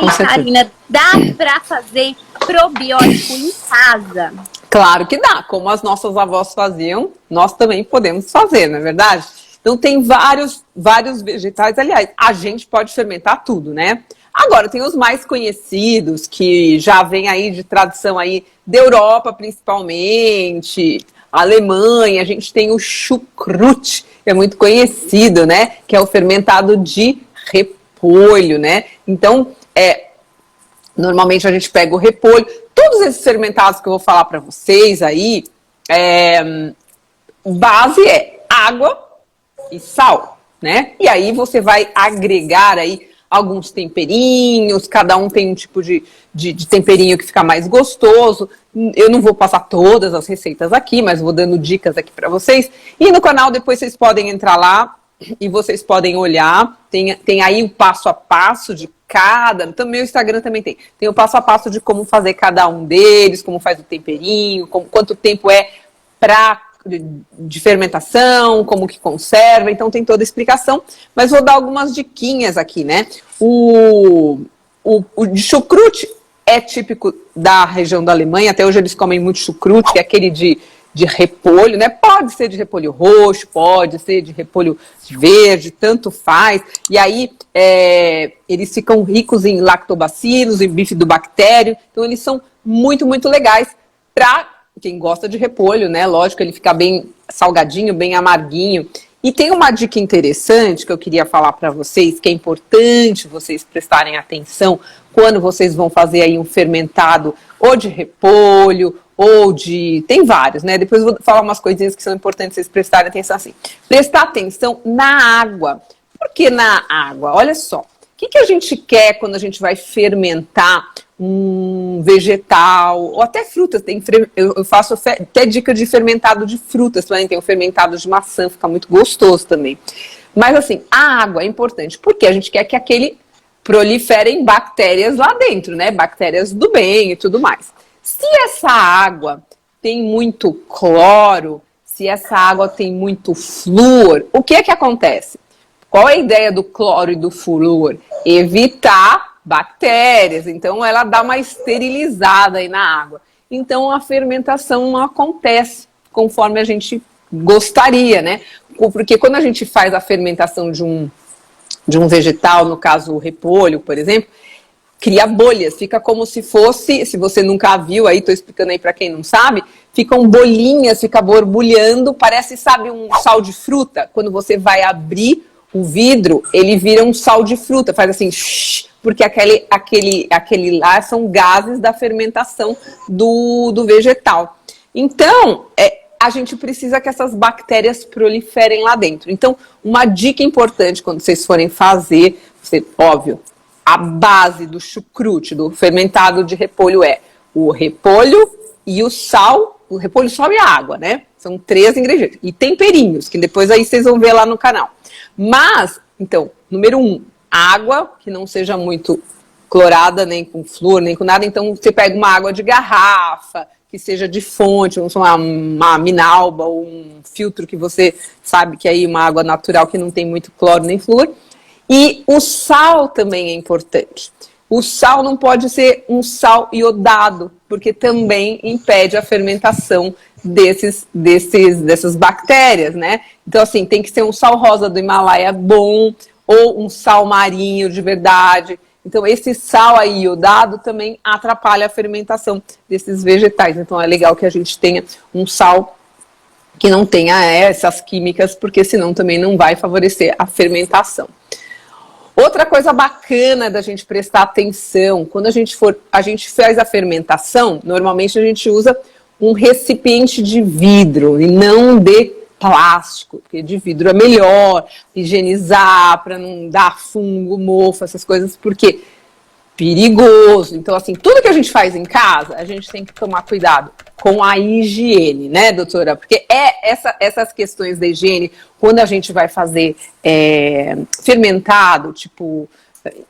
aí, Karina, dá pra fazer probiótico em casa? Claro que dá. Como as nossas avós faziam, nós também podemos fazer, não é verdade? Então tem vários vegetais. Aliás, a gente pode fermentar tudo, né? Agora, tem os mais conhecidos, que já vem aí de tradição aí da Europa, principalmente, Alemanha. A gente tem o chucrute, que é muito conhecido, né? Que é o fermentado de repolho, né? Então, normalmente a gente pega o repolho. Todos esses fermentados que eu vou falar para vocês aí, base é água e sal, né? E aí você vai agregar aí alguns temperinhos, cada um tem um tipo de temperinho que fica mais gostoso. Eu não vou passar todas as receitas aqui, mas vou dando dicas aqui para vocês. E no canal depois vocês podem entrar lá e vocês podem olhar. Tem aí o passo a passo de cada... No meu Instagram também tem o passo a passo de como fazer cada um deles, como faz o temperinho, quanto tempo é de fermentação, como que conserva, então tem toda a explicação, mas vou dar algumas diquinhas aqui, né? O de chucrute é típico da região da Alemanha, até hoje eles comem muito chucrute, que é aquele de repolho, né? Pode ser de repolho roxo, pode ser de repolho verde, tanto faz, e aí eles ficam ricos em lactobacilos, em bifidobactério, então eles são muito, muito legais para quem gosta de repolho, né? Lógico, ele fica bem salgadinho, bem amarguinho. E tem uma dica interessante que eu queria falar para vocês, que é importante vocês prestarem atenção quando vocês vão fazer aí um fermentado ou de repolho, ou tem vários, né? Depois eu vou falar umas coisinhas que são importantes vocês prestarem atenção assim. Prestar atenção na água. Por que na água? Olha só. O que a gente quer quando a gente vai fermentar um vegetal, ou até frutas? Eu faço até dica de fermentado de frutas, também tem o fermentado de maçã, fica muito gostoso também. Mas assim, a água é importante, porque a gente quer que aquele proliferem bactérias lá dentro, né? Bactérias do bem e tudo mais. Se essa água tem muito cloro, se essa água tem muito flúor, o que é que acontece? Qual é a ideia do cloro e do flúor? Evitar bactérias, então ela dá uma esterilizada aí na água. Então a fermentação não acontece conforme a gente gostaria, né? Porque quando a gente faz a fermentação de um vegetal, no caso o repolho, por exemplo, cria bolhas, fica como se fosse, se você nunca viu, aí tô explicando aí para quem não sabe, ficam bolinhas, fica borbulhando, parece, sabe, um sal de fruta, quando você vai abrir o vidro, ele vira um sal de fruta, faz assim, porque aquele lá são gases da fermentação do vegetal. Então, a gente precisa que essas bactérias proliferem lá dentro. Então, uma dica importante quando vocês forem fazer, óbvio, a base do chucrute, do fermentado de repolho é o repolho e o sal, o repolho, sal e a água, né? São 3 ingredientes. E temperinhos, que depois aí vocês vão ver lá no canal. Mas, então, número 1, água, que não seja muito clorada, nem com flúor, nem com nada. Então, você pega uma água de garrafa, que seja de fonte, uma Minalba ou um filtro que você sabe que é uma água natural que não tem muito cloro nem flúor. E o sal também é importante. O sal não pode ser um sal iodado, porque também impede a fermentação dessas bactérias, né? Então, assim, tem que ser um sal rosa do Himalaia bom, ou um sal marinho de verdade. Então, esse sal aí iodado também atrapalha a fermentação desses vegetais. Então, é legal que a gente tenha um sal que não tenha essas químicas, porque senão também não vai favorecer a fermentação. Outra coisa bacana da gente prestar atenção, quando a gente faz a fermentação, normalmente a gente usa um recipiente de vidro e não de plástico, porque de vidro é melhor higienizar para não dar fungo, mofo, essas coisas, porque perigoso. Então, assim, tudo que a gente faz em casa, a gente tem que tomar cuidado com a higiene, né, doutora? Porque essas questões da higiene, quando a gente vai fazer fermentado, tipo,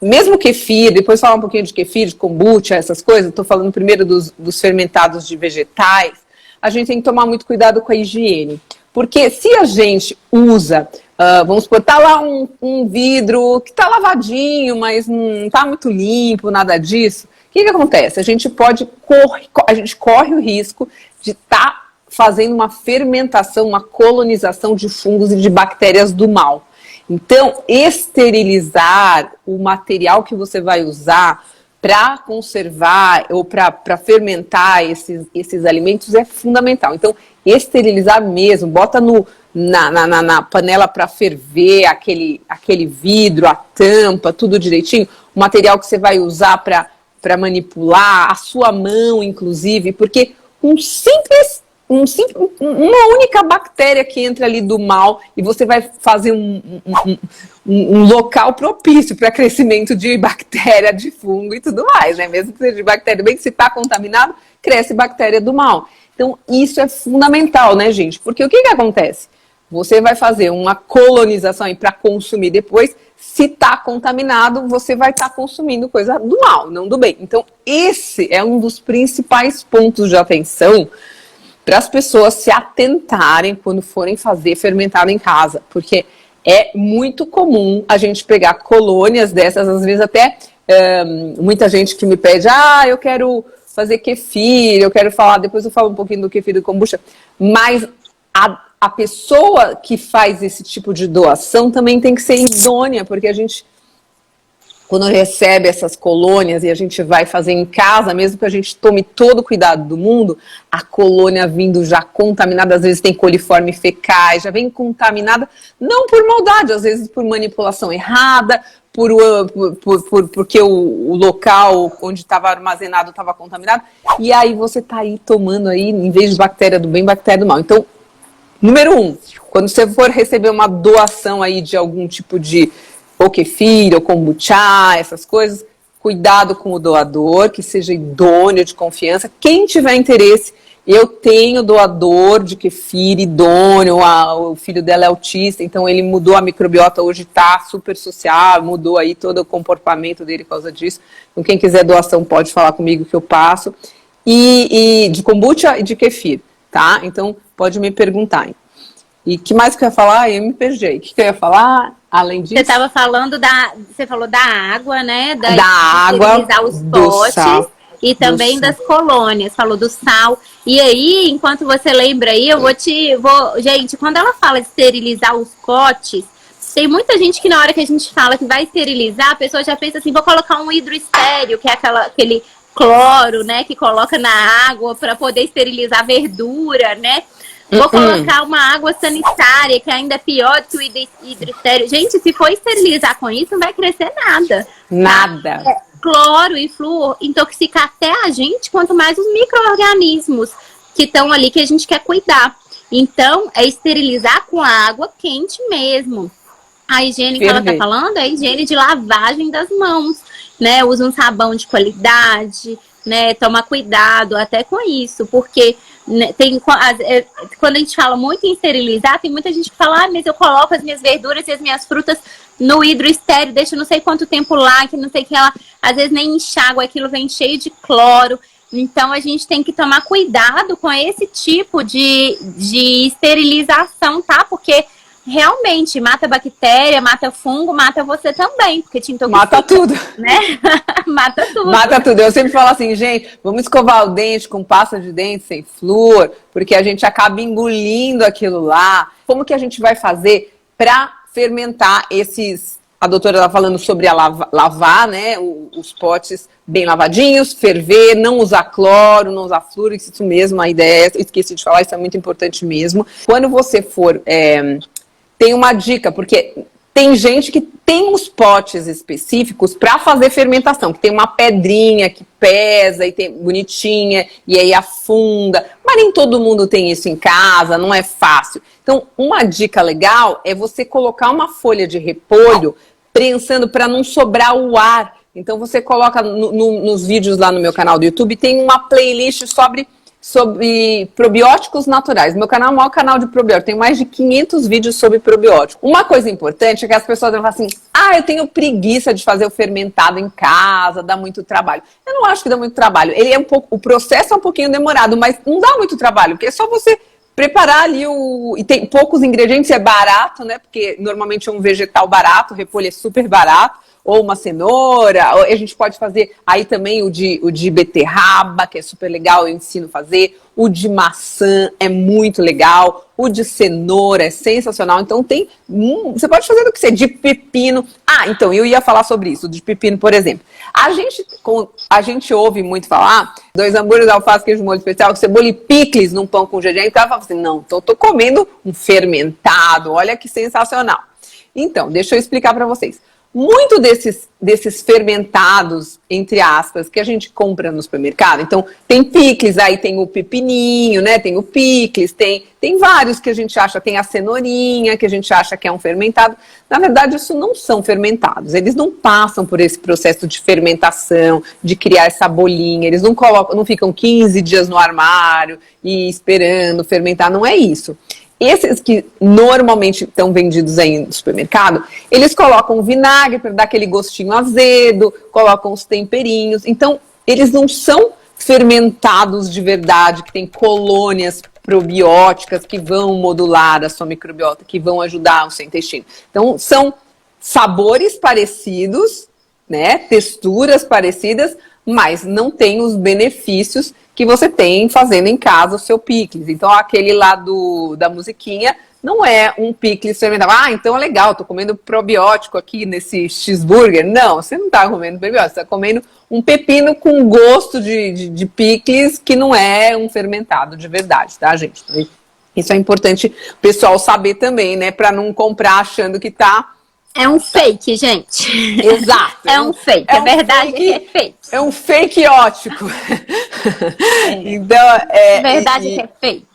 mesmo kefir, depois falar um pouquinho de kefir, de kombucha, essas coisas, estou falando primeiro dos fermentados de vegetais, a gente tem que tomar muito cuidado com a higiene. Porque se a gente usa, vamos supor, tá lá um vidro que tá lavadinho, mas não tá muito limpo, nada disso. O que acontece? A gente corre o risco de estar fazendo uma fermentação, uma colonização de fungos e de bactérias do mal. Então, esterilizar o material que você vai usar para conservar ou para fermentar esses alimentos é fundamental. Então, esterilizar mesmo, bota na panela para ferver aquele vidro, a tampa, tudo direitinho, o material que você vai usar para manipular, a sua mão, inclusive, porque uma única bactéria que entra ali do mal e você vai fazer um local propício para crescimento de bactéria, de fungo e tudo mais, né? Mesmo que seja de bactéria, bem que se está contaminado, cresce bactéria do mal. Então, isso é fundamental, né, gente? Porque o que acontece? Você vai fazer uma colonização aí para consumir depois. Se está contaminado, você vai estar consumindo coisa do mal, não do bem. Então, esse é um dos principais pontos de atenção para as pessoas se atentarem quando forem fazer fermentado em casa, porque é muito comum a gente pegar colônias dessas, às vezes até muita gente que me pede, eu quero fazer kefir, eu quero falar, depois eu falo um pouquinho do kefir do kombucha, mas a pessoa que faz esse tipo de doação também tem que ser idônea, porque a gente, quando recebe essas colônias e a gente vai fazer em casa, mesmo que a gente tome todo o cuidado do mundo, a colônia vindo já contaminada, às vezes tem coliformes fecais, já vem contaminada, não por maldade, às vezes por manipulação errada, porque o local onde estava armazenado estava contaminado, e aí você está aí tomando aí, em vez de bactéria do bem, bactéria do mal. Então, número 1, quando você for receber uma doação aí de algum tipo de ou kefir, ou kombucha, essas coisas, cuidado com o doador, que seja idôneo, de confiança. Quem tiver interesse, eu tenho doador de kefir idôneo, o filho dela é autista, então ele mudou a microbiota, hoje está super social, mudou aí todo o comportamento dele por causa disso. Então quem quiser doação pode falar comigo que eu passo. E de kombucha e de kefir, tá? Então pode me perguntar. E o que mais que eu ia falar? Eu me perdi. O que eu ia falar? Além disso... Você estava falando você falou da água, né? Da água, utilizar os potes sal, e também das colônias. Falou do sal. E aí, enquanto você lembra aí, gente, quando ela fala de esterilizar os potes, tem muita gente que na hora que a gente fala que vai esterilizar, a pessoa já pensa assim, vou colocar um hidroestéreo, que é aquele cloro, né? Que coloca na água para poder esterilizar verdura, né? Vou colocar uma água sanitária, que ainda é pior do que o hidroestéreo. Gente, se for esterilizar com isso, não vai crescer nada. Nada. Tá? Cloro e flúor intoxicar até a gente, quanto mais os micro-organismos que estão ali, que a gente quer cuidar. Então, é esterilizar com água quente mesmo. A higiene que ela está falando é a higiene de lavagem das mãos, né? Usa um sabão de qualidade, né? Toma cuidado até com isso, porque... quando a gente fala muito em esterilizar, tem muita gente que fala, mas eu coloco as minhas verduras e as minhas frutas no hidroestéreo, deixo não sei quanto tempo lá, que não sei o que ela, às vezes nem enxágua, aquilo vem cheio de cloro. Então a gente tem que tomar cuidado com esse tipo de esterilização, tá? Porque realmente mata bactéria, mata fungo, mata você também, porque te intoxica. Mata tudo. Né? Mata tudo. Mata tudo. Eu sempre falo assim, gente, vamos escovar o dente com pasta de dente sem flúor, porque a gente acaba engolindo aquilo lá. Como que a gente vai fazer para fermentar esses... A doutora está falando sobre lavar, né, os potes bem lavadinhos, ferver, não usar cloro, não usar flúor, isso mesmo, a ideia, esqueci de falar, isso é muito importante mesmo. Quando você for... tem uma dica, porque tem gente que tem uns potes específicos para fazer fermentação, que tem uma pedrinha que pesa e tem bonitinha, e aí afunda, mas nem todo mundo tem isso em casa, não é fácil. Então, uma dica legal é você colocar uma folha de repolho prensando para não sobrar o ar. Então, você coloca nos vídeos lá no meu canal do YouTube, tem uma playlist sobre probióticos naturais. Meu canal é o maior canal de probióticos. Tem mais de 500 vídeos sobre probióticos. Uma coisa importante é que as pessoas vão falar assim, eu tenho preguiça de fazer o fermentado em casa, dá muito trabalho. Eu não acho que dá muito trabalho. O processo é um pouquinho demorado, mas não dá muito trabalho, porque é só você preparar ali e tem poucos ingredientes, é barato, né? Porque normalmente é um vegetal barato, repolho é super barato, ou uma cenoura, ou a gente pode fazer aí também o de beterraba, que é super legal, eu ensino a fazer, o de maçã é muito legal, o de cenoura é sensacional, então você pode fazer do que você, de pepino. Então, eu ia falar sobre isso, de pepino, por exemplo. A gente ouve muito falar, 2 hambúrgueres, alface, queijo molho especial, cebola e picles num pão com gergelim, então ela fala assim, não, então eu tô comendo um fermentado, olha que sensacional. Então, deixa eu explicar para vocês. Muito desses fermentados, entre aspas, que a gente compra no supermercado, então tem picles, aí tem o pepininho, né? Tem o picles, tem vários que a gente acha, tem a cenourinha, que a gente acha que é um fermentado. Na verdade, isso não são fermentados, eles não passam por esse processo de fermentação, de criar essa bolinha, eles não ficam 15 dias no armário e esperando fermentar, não é isso. Esses que normalmente estão vendidos aí no supermercado, eles colocam vinagre para dar aquele gostinho azedo, colocam os temperinhos. Então, eles não são fermentados de verdade, que tem colônias probióticas que vão modular a sua microbiota, que vão ajudar o seu intestino. Então, são sabores parecidos, né, texturas parecidas, mas não tem os benefícios que você tem fazendo em casa o seu picles. Então, aquele lá da musiquinha não é um picles fermentado. Então é legal, tô comendo probiótico aqui nesse cheeseburger. Não, você não tá comendo probiótico, você tá comendo um pepino com gosto de picles que não é um fermentado de verdade, tá, gente? Isso é importante o pessoal saber também, né? Para não comprar achando que tá... É um fake, gente. Exato. É um fake. A verdade é que é fake. É um fake ótico. Então, a verdade é que é fake.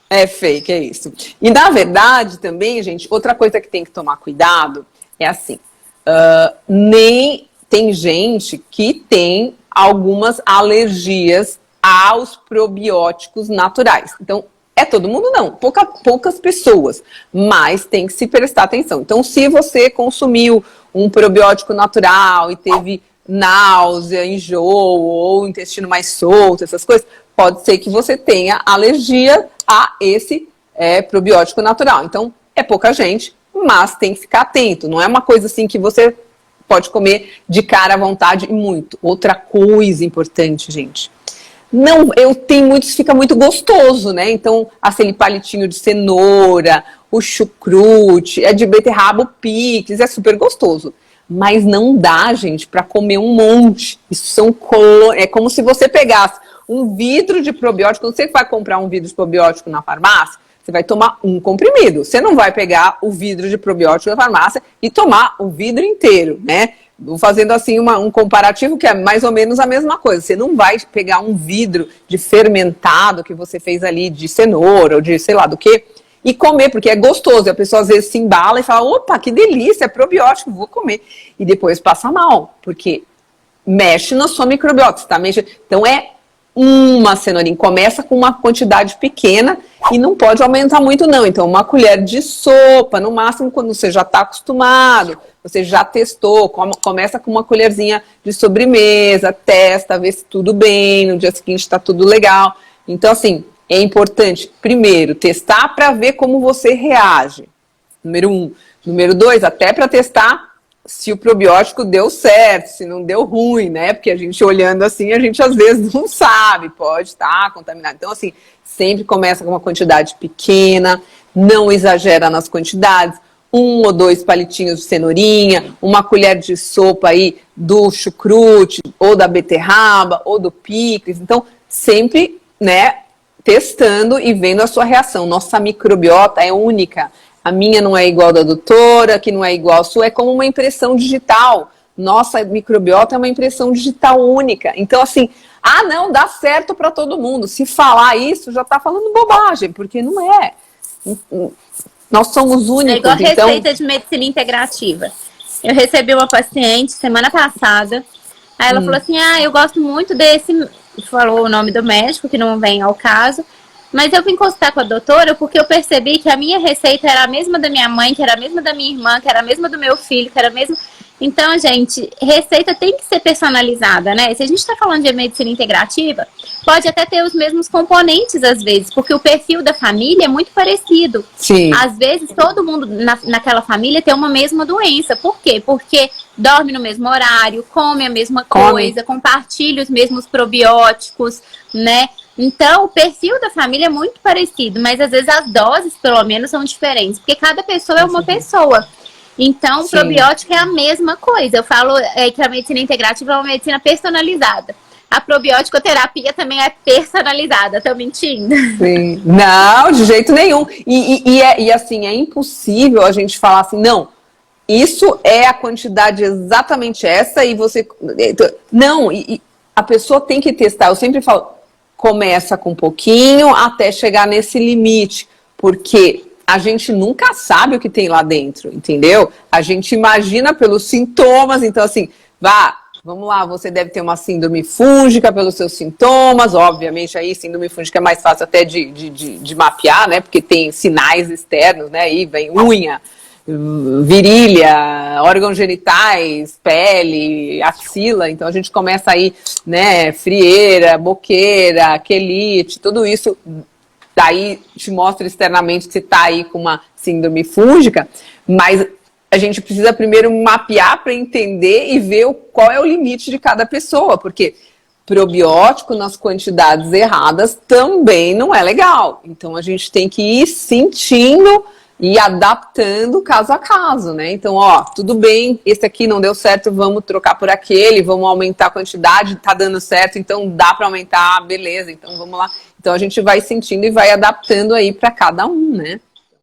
É fake, é isso. E na verdade também, gente, outra coisa que tem que tomar cuidado é assim, nem tem gente que tem algumas alergias aos probióticos naturais. Então, todo mundo não, poucas pessoas, mas tem que se prestar atenção. Então, se você consumiu um probiótico natural e teve náusea, enjoo ou intestino mais solto, essas coisas, pode ser que você tenha alergia a esse probiótico natural. Então, é pouca gente, mas tem que ficar atento. Não é uma coisa assim que você pode comer de cara à vontade e muito. Outra coisa importante, gente. Não, fica muito gostoso, né? Então, aquele palitinho de cenoura, o chucrute, de beterraba, o picles, é super gostoso. Mas não dá, gente, para comer um monte. Isso é como se você pegasse um vidro de probiótico. Quando você vai comprar um vidro de probiótico na farmácia, você vai tomar um comprimido. Você não vai pegar o vidro de probiótico da farmácia e tomar o vidro inteiro, né? Fazendo assim um comparativo que é mais ou menos a mesma coisa. Você não vai pegar um vidro de fermentado que você fez ali de cenoura ou de sei lá do que e comer, porque é gostoso. E a pessoa às vezes se embala e fala, opa, que delícia, é probiótico, vou comer. E depois passa mal, porque mexe na sua microbiota, tá? Então uma cenourinha, começa com uma quantidade pequena e não pode aumentar muito não. Então uma colher de sopa, no máximo quando você já está acostumado, você já testou, começa com uma colherzinha de sobremesa, testa, vê se tudo bem, no dia seguinte está tudo legal. Então assim, é importante, primeiro, testar para ver como você reage. Número 1. Número 2, até para testar se o probiótico deu certo, se não deu ruim, né? Porque a gente olhando assim, a gente às vezes não sabe, pode estar contaminado. Então assim, sempre começa com uma quantidade pequena, não exagera nas quantidades, 1 ou 2 palitinhos de cenourinha, uma colher de sopa aí do chucrute, ou da beterraba, ou do picles. Então, sempre, né, testando e vendo a sua reação. Nossa microbiota é única. A minha não é igual da doutora, que não é igual a sua, é como uma impressão digital. Nossa microbiota é uma impressão digital única. Então, assim, não dá certo para todo mundo. Se falar isso, já está falando bobagem, porque não é. Nós somos únicos. É igual a receita de medicina integrativa. Eu recebi uma paciente semana passada, aí ela falou assim, eu gosto muito desse... Falou o nome do médico, que não vem ao caso, Mas eu vim consultar com a doutora porque eu percebi que a minha receita era a mesma da minha mãe, que era a mesma da minha irmã, que era a mesma do meu filho, que era a mesma... Então, gente, receita tem que ser personalizada, né? Se a gente está falando de medicina integrativa, pode até ter os mesmos componentes às vezes, porque o perfil da família é muito parecido. Sim. Às vezes, todo mundo naquela família tem uma mesma doença. Por quê? Porque dorme no mesmo horário, come a mesma coisa, compartilha os mesmos probióticos, né? Então, o perfil da família é muito parecido, mas às vezes as doses, pelo menos, são diferentes, porque cada pessoa é uma pessoa. Então, o probiótico é a mesma coisa. Eu falo que a medicina integrativa é uma medicina personalizada. A probiótico-terapia também é personalizada, tô mentindo? Sim. Não, de jeito nenhum. E assim, é impossível a gente falar assim, não, isso é a quantidade exatamente essa e você... Não, a pessoa tem que testar. Eu sempre falo, começa com um pouquinho até chegar nesse limite, porque a gente nunca sabe o que tem lá dentro, entendeu? A gente imagina pelos sintomas, então assim, vamos lá, você deve ter uma síndrome fúngica pelos seus sintomas, obviamente aí síndrome fúngica é mais fácil até de mapear, né? Porque tem sinais externos, né? Aí vem unha, virilha, órgãos genitais, pele, axila, então a gente começa aí, né? Frieira, boqueira, quelite, tudo isso... Daí te mostra externamente que você está aí com uma síndrome fúngica, mas a gente precisa primeiro mapear para entender e ver qual é o limite de cada pessoa, porque probiótico nas quantidades erradas também não é legal. Então a gente tem que ir sentindo e adaptando caso a caso, né? Então, ó, tudo bem, esse aqui não deu certo, vamos trocar por aquele, vamos aumentar a quantidade, tá dando certo, então dá para aumentar, beleza, então vamos lá. Então a gente vai sentindo e vai adaptando aí para cada um, né?